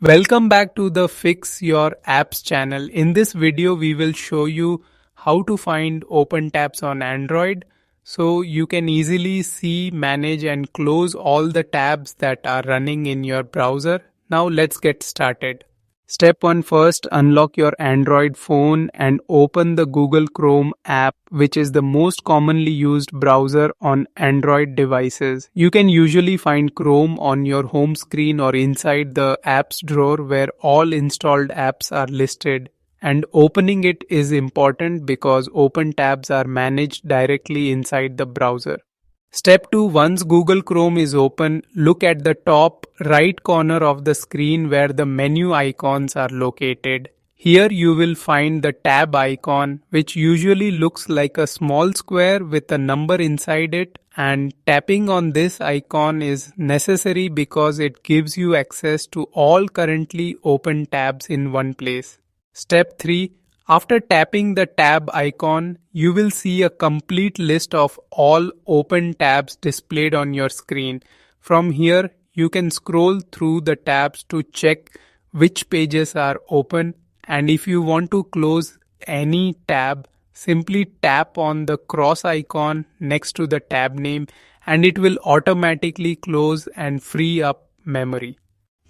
Welcome back to the Fix Your Apps channel. In this video, we will show you how to find open tabs on Android so you can easily see, manage and close all the tabs that are running in your browser. Now let's get started. Step 1. First, unlock your Android phone and open the Google Chrome app, which is the most commonly used browser on Android devices. You can usually find Chrome on your home screen or inside the apps drawer where all installed apps are listed. And opening it is important because open tabs are managed directly inside the browser. Step 2. Once Google Chrome is open, look at the top right corner of the screen where the menu icons are located. Here you will find the tab icon, which usually looks like a small square with a number inside it, and tapping on this icon is necessary because it gives you access to all currently open tabs in one place. Step 3. After tapping the tab icon, you will see a complete list of all open tabs displayed on your screen. From here, you can scroll through the tabs to check which pages are open, and if you want to close any tab, simply tap on the cross icon next to the tab name and it will automatically close and free up memory.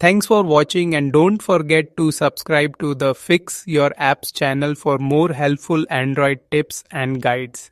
Thanks for watching and don't forget to subscribe to the Fix Your Apps channel for more helpful Android tips and guides.